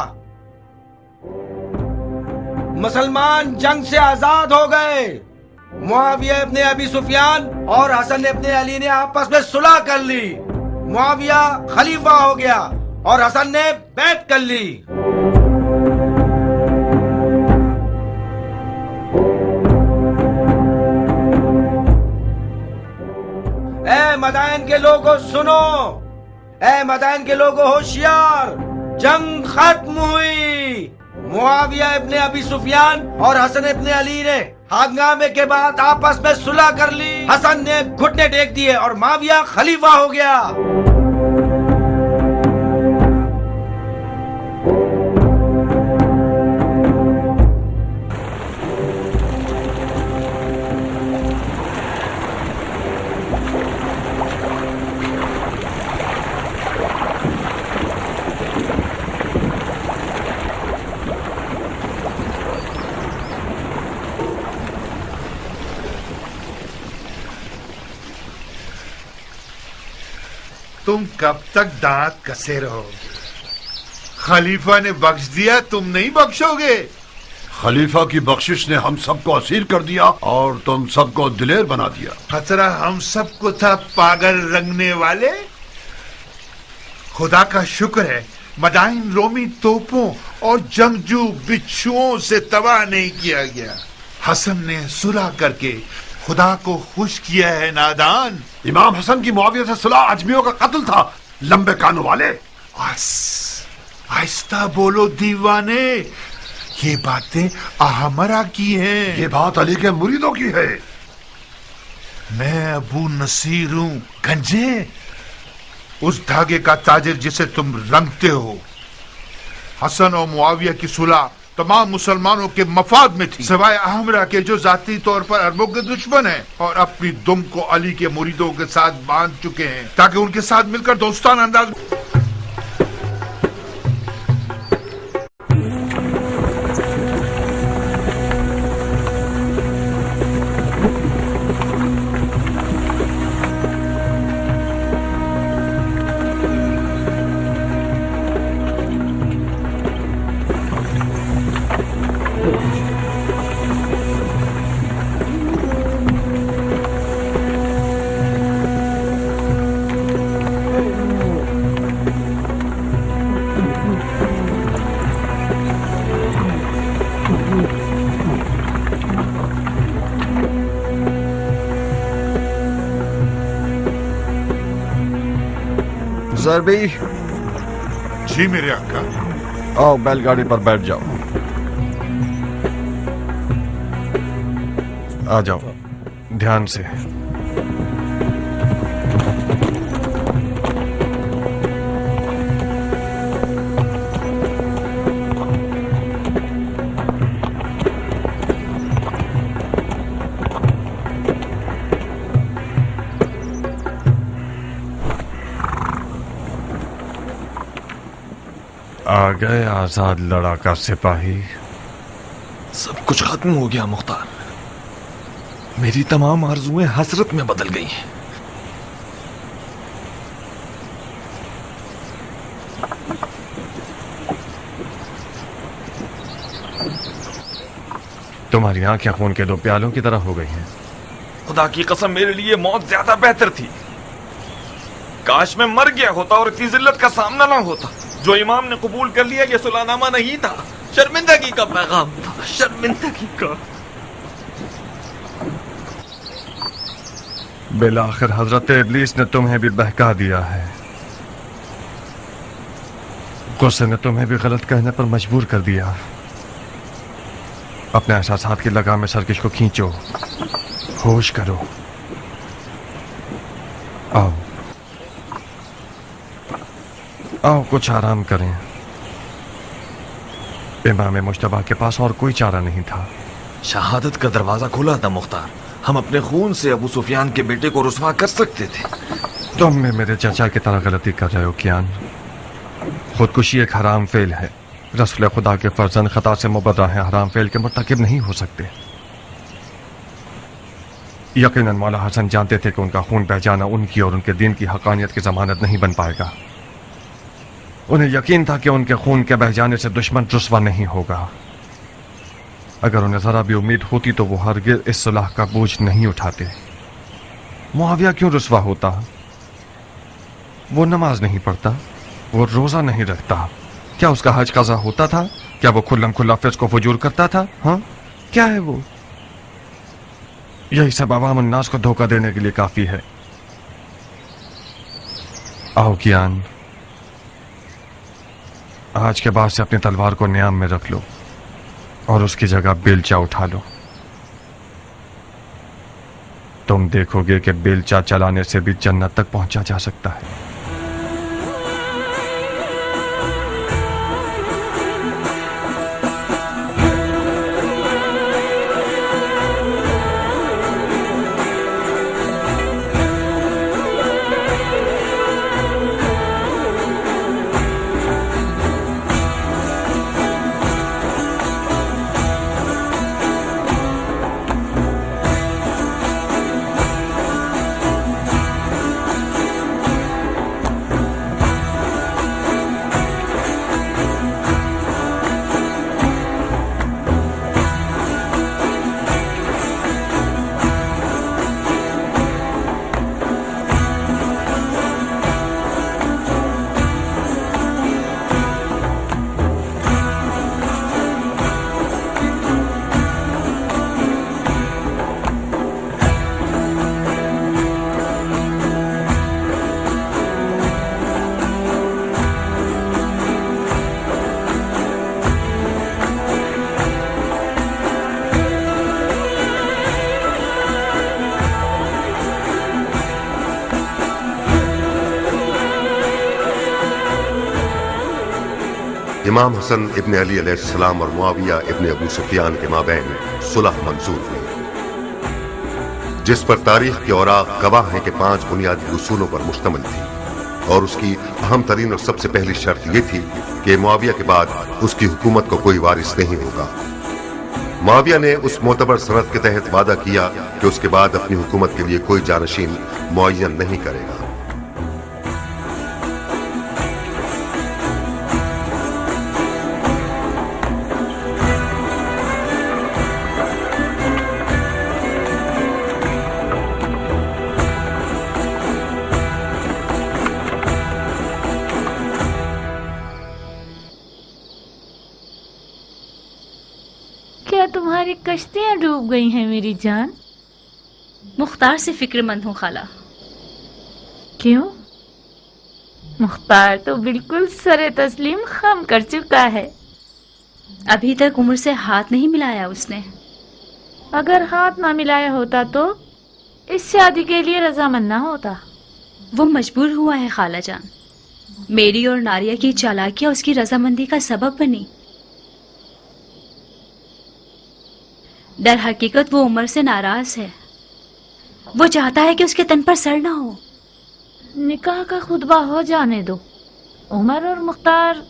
Speaker 11: मुसलमान जंग से आजाद हो गए। मुआविया इब्ने अबी सुफियान और हसन इब्ने अली ने आपस में सुलह कर ली। मुआविया खलीफा हो गया और हसन ने बैत कर ली। ए मदाइन के लोगों सुनो, ए मदाइन के लोगों होशियार, जंग खत्म हुई। मुआविया इब्ने अबी सुफियान और हसन इब्ने अली ने हंगामे के बाद आपस में सुलह कर ली। हसन ने घुटने टेक दिए और मुआविया खलीफा हो गया।
Speaker 6: तुम कब तक दांत कसे रहोगे? खलीफा ने बख्श दिया, तुम नहीं बख्शोगे?
Speaker 5: खलीफा की बख्शिश ने हम सबको असीर कर दिया और तुम सबको दिलेर बना दिया।
Speaker 6: खतरा हम सबको था, पागल रंगने वाले। खुदा का शुक्र है मदाइन रोमी तोपों और जंगजू बिच्छुओं से तबाह नहीं किया गया। हसन ने सुलह करके खुदा को खुश किया है। नादान,
Speaker 5: इमाम हसन की मुआविया से सुलह अजमियों का कत्ल था, लंबे कानों वाले।
Speaker 6: आहिस्ता बोलो दीवाने, ये बातें अहमरा की हैं।
Speaker 5: ये बात अली के मुरीदों की है।
Speaker 6: मैं अबू नसीर हूं, गंजे, उस धागे का ताजिर जिसे तुम रंगते हो। हसन और मुआविया की सुलह तमाम मुसलमानों के मफाद में थी, सिवाय अहमरा के जो जाती तौर पर अरबों के दुश्मन हैं और अपनी दुम को अली के मुरीदों के साथ बांध चुके हैं ताकि उनके साथ मिलकर दोस्ताना अंदाज।
Speaker 1: ज़रबी,
Speaker 6: जी मेरे आका।
Speaker 1: आओ बैलगाड़ी पर बैठ जाओ। आ जाओ ध्यान से। आ गए आजाद लड़ाका सिपाही।
Speaker 10: सब कुछ खत्म हो गया मुख्तार। मेरी तमाम आरजुएं हसरत में बदल गई हैं।
Speaker 1: तुम्हारी आंखें खून के दो प्यालों की तरह हो गई हैं।
Speaker 10: खुदा की कसम, मेरे लिए मौत ज्यादा बेहतर थी। काश मैं मर गया होता और इतनी जिल्लत का सामना ना होता। जो इमाम ने कबूल कर लिया ये सुलहनामा नहीं था, शर्मिंदगी का पैगाम था, शर्मिंदगी का।
Speaker 1: बिलाखिर हजरत इब्लीस ने तुम्हें भी बहका दिया है। गुस्से ने तुम्हें भी गलत कहने पर मजबूर कर दिया। अपने एहसासात की लगाम में सरकश को खींचो, होश करो। आओ आओ, कुछ आराम करें। इमाम मुश्तबा के पास और कोई चारा नहीं था।
Speaker 10: शहादत का दरवाजा खुला था मुख्तार। हम अपने खून से अबू सुफियान के बेटे को रुसवा कर सकते थे।
Speaker 1: तुम में मेरे चाचा की तरह गलती कर रहे हो कियान। खुदकुशी एक हराम फेल है। रसूल खुदा के फर्जंद खता से मुबर्रा है, हराम फेल के मुर्तकिब नहीं हो सकते। यकीनन मौला हसन जानते थे कि उनका खून बह जाना उनकी और उनके दीन की हकानियत की जमानत नहीं बन पाएगा। उन्हें यकीन था कि उनके खून के बह जाने से दुश्मन रुस्वा नहीं होगा। अगर उन्हें जरा भी उम्मीद होती तो वो हरगिज़ इस सुलह का बोझ नहीं उठाते। मुआविया क्यों रुस्वा होता? वो नमाज नहीं पढ़ता, वो रोजा नहीं रखता। क्या उसका हज कज़ा होता था? क्या वो खुल्लम खुल्ला फिस्क व फुजूर करता था? हाँ, क्या है वो? यही सब अवाम उन्नास को धोखा देने के लिए काफी है। आओ कियान, आज के बाद से अपनी तलवार को न्याम में रख लो और उसकी जगह बेलचा उठा लो। तुम देखोगे कि बेलचा चलाने से भी जन्नत तक पहुंचा जा सकता है।
Speaker 12: इमाम हसन इब्न अली अलैहिस्सलाम और मुआविया इब्न अबू सुफियान के माबैन सुलह मंजूर हुई, जिस पर तारीख के औराक गवाह हैं कि 5 बुनियादी उसूलों पर मुश्तमिल थी, और उसकी अहम तरीन और सबसे पहली शर्त यह थी कि मुआविया के बाद उसकी हुकूमत को कोई वारिस नहीं होगा। मुआविया ने उस मोतबर सनद के तहत वादा किया कि उसके बाद अपनी हुकूमत के लिए कोई जानशीन मुअय्यन नहीं करेगा।
Speaker 9: क्या तुम्हारी कश्तियां डूब गई हैं मेरी जान?
Speaker 3: मुख्तार से फिक्रमंद हूँ खाला।
Speaker 9: क्यों? मुख्तार तो बिल्कुल सरे तस्लीम खम कर चुका है।
Speaker 3: अभी तक उम्र से हाथ नहीं मिलाया उसने।
Speaker 9: अगर हाथ ना मिलाया होता तो इस शादी के लिए रजामंद ना होता।
Speaker 3: वो मजबूर हुआ है खाला जान। मेरी और नारिया की चालाकियां उसकी रजामंदी का सबब बनी। दर हकीकत वो उमर से नाराज है। वो चाहता है कि उसके तन पर सर ना हो।
Speaker 9: निकाह का खुतबा हो जाने दो, उमर और मुख्तार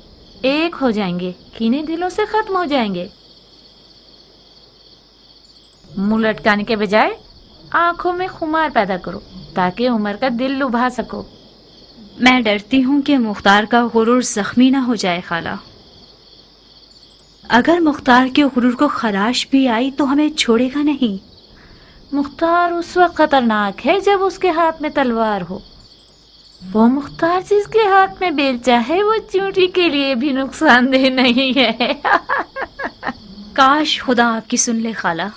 Speaker 9: एक हो जाएंगे, कीने दिलों से खत्म हो जाएंगे। मुंह लटकाने के बजाय आंखों में खुमार पैदा करो ताकि उमर का दिल लुभा सको।
Speaker 3: मैं डरती हूँ कि मुख्तार का गुरूर जख्मी ना हो जाए खाला। अगर मुख्तार के गुरूर को खराश भी आई तो हमें छोड़ेगा नहीं।
Speaker 9: मुख्तार उस वक्त खतरनाक है जब उसके हाथ में तलवार हो। वो मुख्तार जिसके हाथ में बेलचा है वो चींटी के लिए भी नुकसानदेह नहीं है।
Speaker 3: काश खुदा आपकी सुन ले खाला।